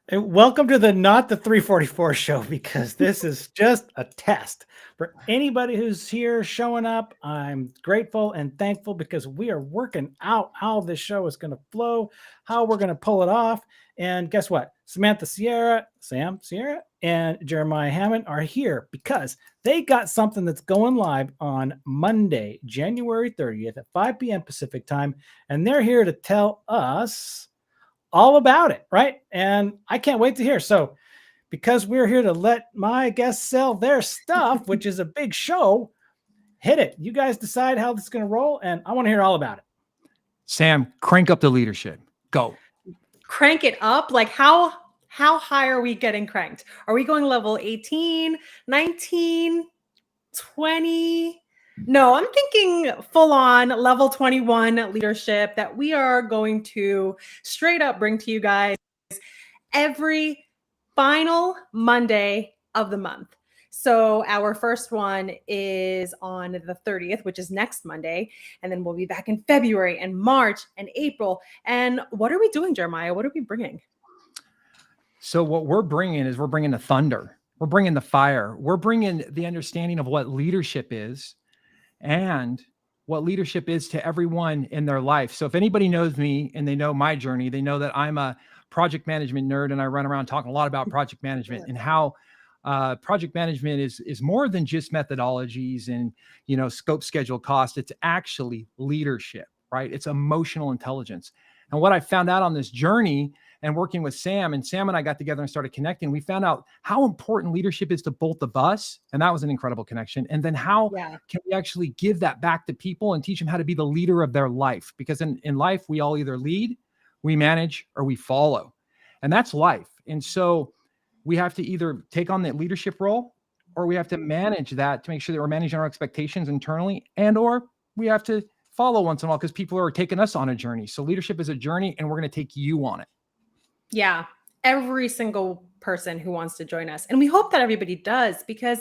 And welcome to the Not the 344 show because this is just a test. For anybody who's here showing up, I'm grateful and thankful because we are working out how this show is going to flow, how we're going to pull it off. And guess what? Samantha Sierra, Sam Sierra, and Jeremiah Hammond are here because they got something that's going live on Monday, January 30th at 5 p.m. Pacific time. And they're here to tell us all about it, right? And I can't wait to hear. So, because we're here to let my guests sell their stuff, which is a big show, hit it. You guys decide how this is going to roll, and I want to hear all about it. Sam, crank up the leadership. Go. Crank it up? Like how high are we getting cranked? Are we going level 18, 19, 20? No, I'm thinking full on level 21 leadership that we are going to straight up bring to you guys every final Monday of the month. So our first one is on the 30th, which is next Monday. And then we'll be back in February and March and April. And what are we doing, Jeremiah? What are we bringing? So what we're bringing is we're bringing the thunder. We're bringing the fire. We're bringing the understanding of what leadership is and what leadership is to everyone in their life. So if anybody knows me and they know my journey, they know that I'm a project management nerd and I run around talking a lot about project management and how project management is more than just methodologies and, scope, schedule, cost. It's actually leadership, right? It's emotional intelligence. And what I found out on this journey and working with Sam, and Sam and I got together and started connecting, we found out how important leadership is to both of us. And that was an incredible connection. And then how can we actually give that back to people and teach them how to be the leader of their life? Because in life, we all either lead, we manage, or we follow. And that's life. And so we have to either take on that leadership role or we have to manage that to make sure that we're managing our expectations internally, and or we have to follow once in a while because people are taking us on a journey. So leadership is a journey and we're going to take you on it. Yeah, every single person who wants to join us. And we hope that everybody does because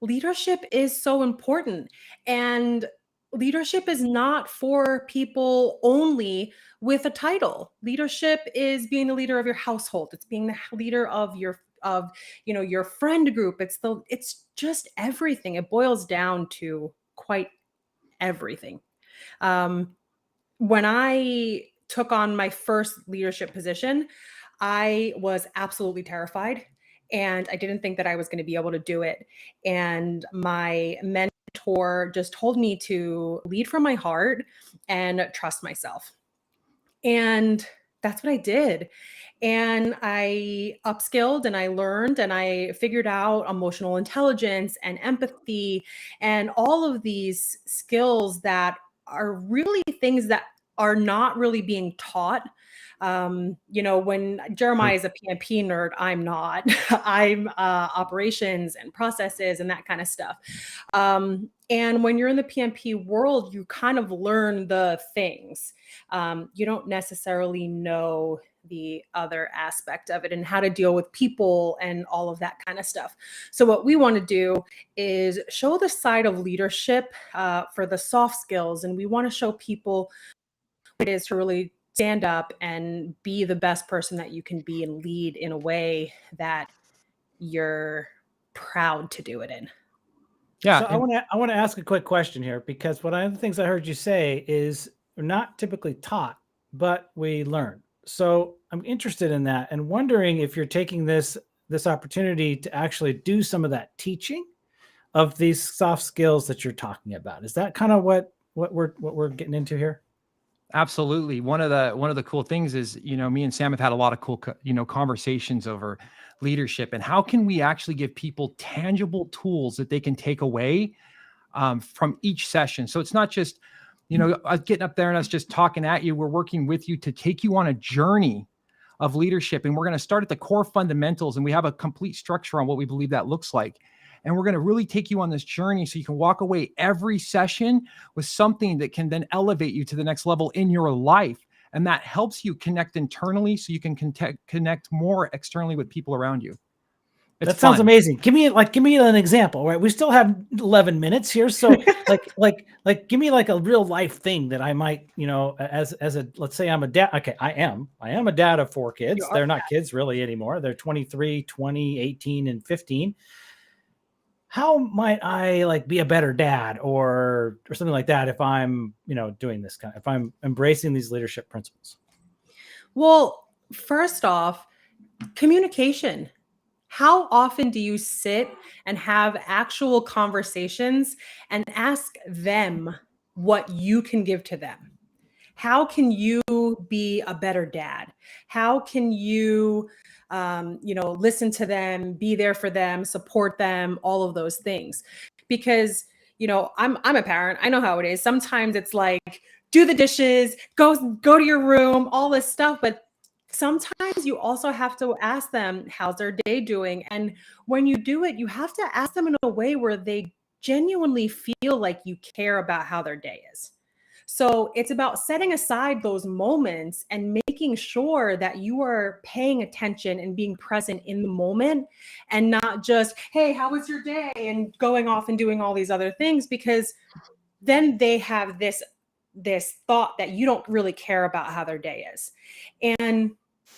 leadership is so important. And leadership is not for people only with a title. Leadership is being the leader of your household. It's being the leader of your friend group. It's just everything. It boils down to quite everything. When I took on my first leadership position, I was absolutely terrified and I didn't think that I was going to be able to do it. And my mentor just told me to lead from my heart and trust myself. And that's what I did. And I upskilled and I learned and I figured out emotional intelligence and empathy and all of these skills that are really things that are not really being taught. When Jeremiah is a PMP nerd, I'm not. I'm operations and processes and that kind of stuff. And when you're in the PMP world, you kind of learn the things. You don't necessarily know the other aspect of it and how to deal with people and all of that kind of stuff. So what we want to do is show the side of leadership for the soft skills. And we want to show people what it is to really stand up and be the best person that you can be and lead in a way that you're proud to do it in. Yeah. So I want to ask a quick question here because one of the things I heard you say is we're not typically taught, but we learn. So I'm interested in that and wondering if you're taking this opportunity to actually do some of that teaching of these soft skills that you're talking about. Is that kind of what we're getting into here? Absolutely. One of the cool things is, me and Sam have had a lot of cool, conversations over leadership and how can we actually give people tangible tools that they can take away from each session. So it's not just, us getting up there and us just talking at you. We're working with you to take you on a journey of leadership. And we're going to start at the core fundamentals. And we have a complete structure on what we believe that looks like. And we're going to really take you on this journey so you can walk away every session with something that can then elevate you to the next level in your life. And that helps you connect internally so you can connect more externally with people around you. It's That sounds fun. amazing. Give me an example, right? We still have 11 minutes here. So give me like a real life thing that I might, as a, let's say I'm a dad. Okay. I am a dad of 4 You kids. are. They're not kids really anymore. They're 23, 20, 18, and 15. How might I like be a better dad or something like that if I'm, doing this if I'm embracing these leadership principles? Well, first off, communication. How often do you sit and have actual conversations and ask them what you can give to them? How can you be a better dad? How can you, listen to them, be there for them, support them, all of those things? Because I'm a parent. I know how it is. Sometimes it's like do the dishes, go to your room, all this stuff, but sometimes you also have to ask them how's their day doing, and when you do it, you have to ask them in a way where they genuinely feel like you care about how their day is. So it's about setting aside those moments and making sure that you are paying attention and being present in the moment, and not just, hey, how was your day? And going off and doing all these other things, because then they have this thought that you don't really care about how their day is. And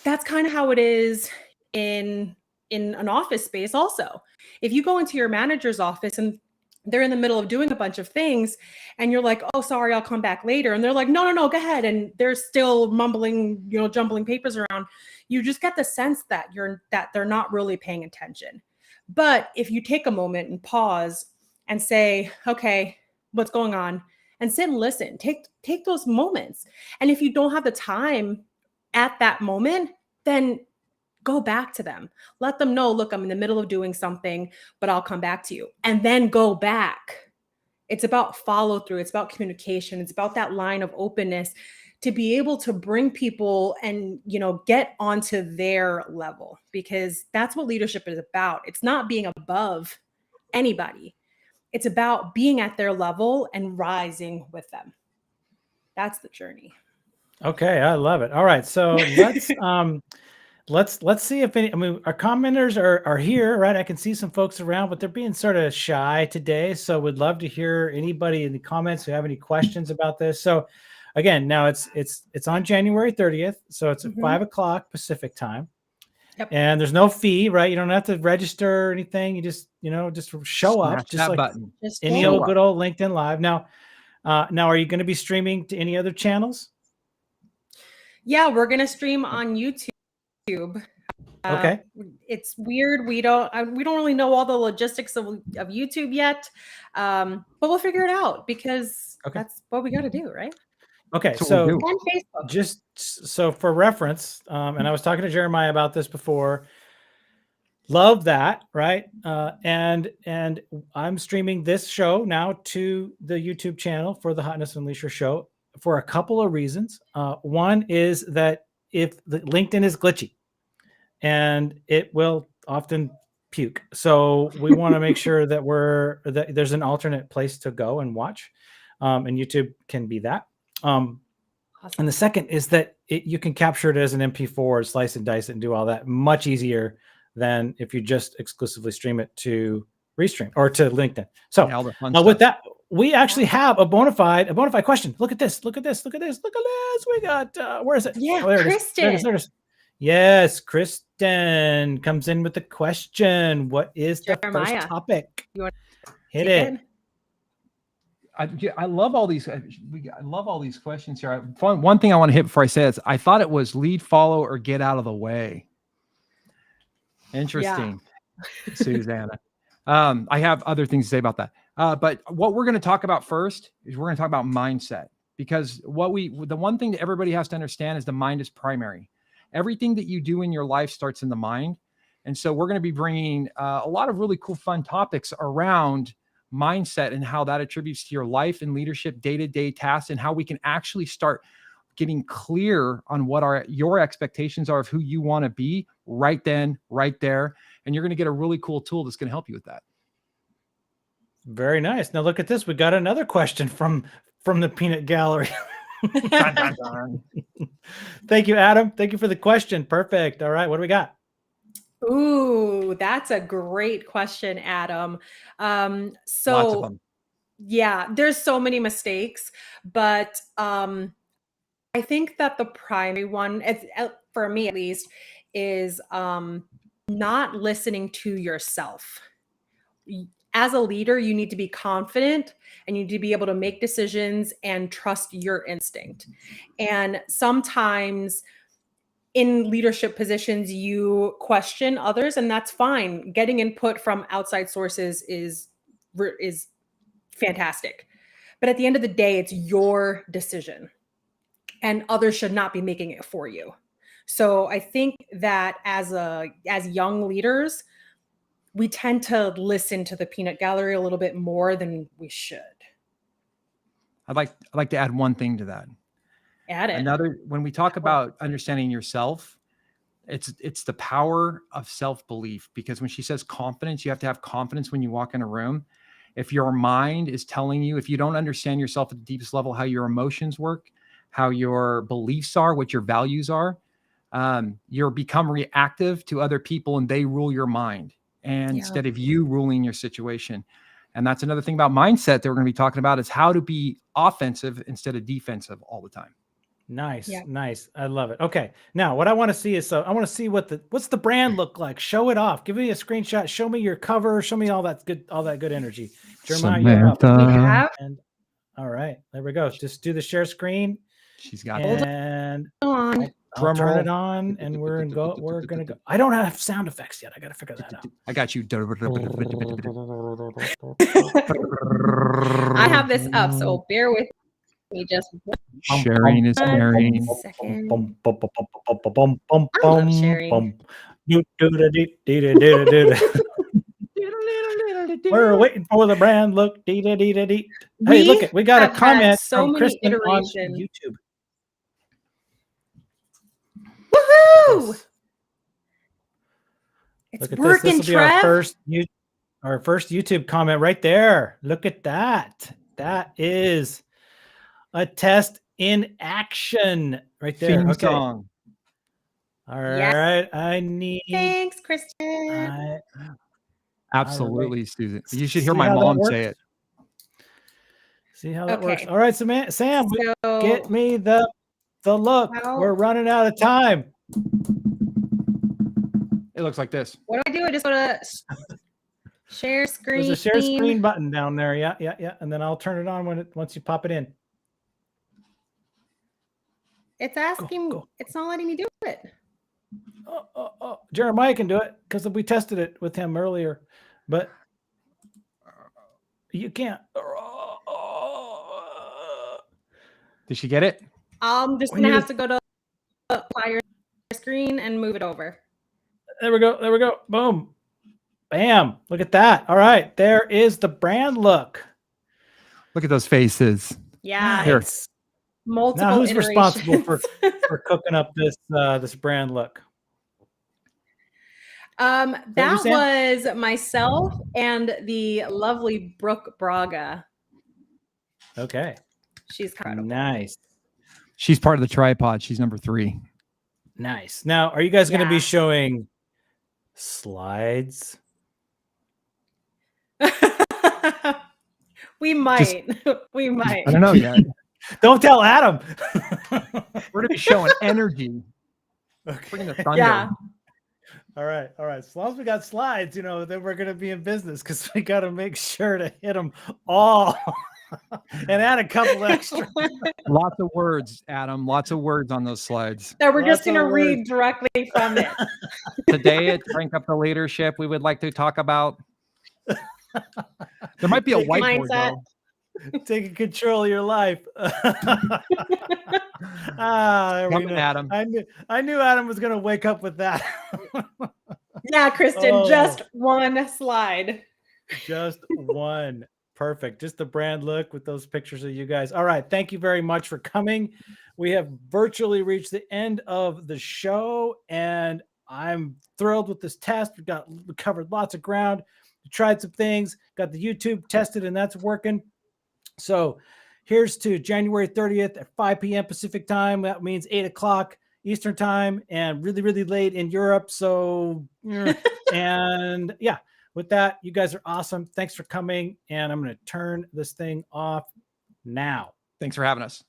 that's kind of how it is in an office space also. If you go into your manager's office and they're in the middle of doing a bunch of things and you're like, oh, sorry, I'll come back later, and they're like, no, go ahead, and they're still mumbling, jumbling papers around, you just get the sense that they're not really paying attention. But if you take a moment and pause and say, okay, what's going on, and sit and listen, take those moments. And if you don't have the time at that moment, then go back to them. Let them know, look, I'm in the middle of doing something, but I'll come back to you. And then go back. It's about follow through. It's about communication. It's about that line of openness to be able to bring people and, get onto their level, because that's what leadership is about. It's not being above anybody. It's about being at their level and rising with them. That's the journey. Okay, I love it. All right, so let's see if any. I mean, our commenters are here, right? I can see some folks around, but they're being sort of shy today. So we'd love to hear anybody in the comments who have any questions about this. So again, now it's on January 30th, so it's at 5 o'clock Pacific time. Yep. And there's no fee, right? You don't have to register or anything. You just show up, Smash just that like button. any Show old up. good old LinkedIn Live. Now, are you going to be streaming to any other channels? Yeah, we're going to stream on YouTube. Okay. It's weird. We don't really know all the logistics of YouTube yet. But we'll figure it out, because that's what we got to do, right? Okay. That's what So we'll do. And Facebook. just so for reference, and I was talking to Jeremiah about this before. Love that, right? And I'm streaming this show now to the YouTube channel for the Hotness Unleasher show for a couple of reasons. One is that if the LinkedIn is glitchy, and it will often puke, so we want to make sure that there's an alternate place to go and watch, and YouTube can be that. Awesome. And the second is that you can capture it as an MP4, slice and dice it, and do all that much easier than if you just exclusively stream it to Restream or to LinkedIn. So Yeah, all the fun with stuff. that, we actually have a bona fide question. Look at this. We got, where is it? Yeah, there it is. Kristen. There it is. Yes, Kristen comes in with the question. What is the Jeremiah, first topic? you want Hit take it. I love all these. I love all these questions here. One thing I want to hit before I say this, I thought it was lead, follow, or get out of the way. Interesting, Susanna. I have other things to say about that. But what we're going to talk about first is we're going to talk about mindset, because the one thing that everybody has to understand is the mind is primary. Everything that you do in your life starts in the mind. And so we're going to be bringing a lot of really cool, fun topics around mindset and how that attributes to your life and leadership, day-to-day tasks, and how we can actually start getting clear on what your expectations are of who you want to be right then, right there. And you're going to get a really cool tool that's going to help you with that. Very nice. Now look at this. We got another question from the peanut gallery. Dun, dun, dun. Thank you, Adam. Thank you for the question. Perfect. All right. What do we got? Ooh, that's a great question, Adam. Lots of So them. yeah, there's so many mistakes, but I think that the primary one, for me at least, is not listening to yourself. As a leader, you need to be confident and you need to be able to make decisions and trust your instinct. And sometimes in leadership positions, you question others, and that's fine. Getting input from outside sources is fantastic. But at the end of the day, it's your decision, and others should not be making it for you. So I think that as young leaders, we tend to listen to the peanut gallery a little bit more than we should. I'd like to add one thing to that. Add it. Another, when we talk about understanding yourself, it's the power of self-belief, because when she says confidence, you have to have confidence when you walk in a room. If your mind is telling you, if you don't understand yourself at the deepest level, how your emotions work, how your beliefs are, what your values are, you're become reactive to other people and they rule your mind, and instead of you ruling your situation. And that's another thing about mindset that we're going to be talking about, is how to be offensive instead of defensive all the time. Nice, Yeah. nice. I love it. Okay, now what I want to see is, I want to see what's the brand look like. Show it off. Give me a screenshot. Show me your cover. Show me all that good energy. Jeremiah, you're up. We have And all right, there we go. Just do the share screen, She's got and on. I'll Drum turn roll. it on, and we're gonna go. I don't have sound effects yet. I got to figure that out. I got you. I have this up, so bear with me just Sharing is caring. second. I love sharing. We're waiting for the brand look. Hey, look it. We got a have had comment so from many Kristen on iterations. YouTube. Woohoo! Yes. It's Look at this. This working, will be our Trev. first YouTube comment right there. Look at that. That is a test in action right there. Theme Okay. song. All Yes. right. I need. Thanks, Kristen. Absolutely, Susan. You should See hear my how that mom works? say it. See how that works. Okay. All right, Sam, So get me the look. We're running out of time. It looks like this. what do? I just go to share screen. There's a share screen button down there. Yeah. And then I'll turn it on once you pop it in. It's asking. Go. It's not letting me do it. Oh. Jeremiah can do it because we tested it with him earlier, but you can't. Did she get it? I'm just gonna have to go to fire screen and move it over. There we go. Boom. Bam. Look at that. All right. There is the brand look. Look at those faces. Yeah. Here. It's multiple Now, who's responsible iterations. for cooking up this brand look? That was myself and the lovely Brooke Braga. Okay. She's incredible. Nice. She's part of the tripod. She's number 3. Nice. Now, are you guys going to be Yeah. showing slides? We might. We might. I don't know yet. Don't tell Adam. We're going to be showing energy. Bringing the thunder. Yeah. All right. As long as we got slides, then we're going to be in business, because we got to make sure to hit them all and add a couple extra. Lots of words, Adam. Lots of words on those slides. So we're just Lots going to of read words. directly from it. Today at Crank Up the Leadership, we would like to talk about. There might be a whiteboard, Mindset. though. Taking control of your life. There we Coming, go. Adam. I knew Adam was going to wake up with that. Yeah, Kristen, Oh. just one slide. Just one. Perfect. Just the brand look with those pictures of you guys. All right. Thank you very much for coming. We have virtually reached the end of the show, and I'm thrilled with this test. We covered lots of ground. We tried some things, got the YouTube tested, and that's working. So here's to January 30th at 5 p.m. Pacific time. That means 8 o'clock Eastern time and really, really late in Europe. So, and yeah, with that, you guys are awesome. Thanks for coming. And I'm going to turn this thing off now. Thanks for having us.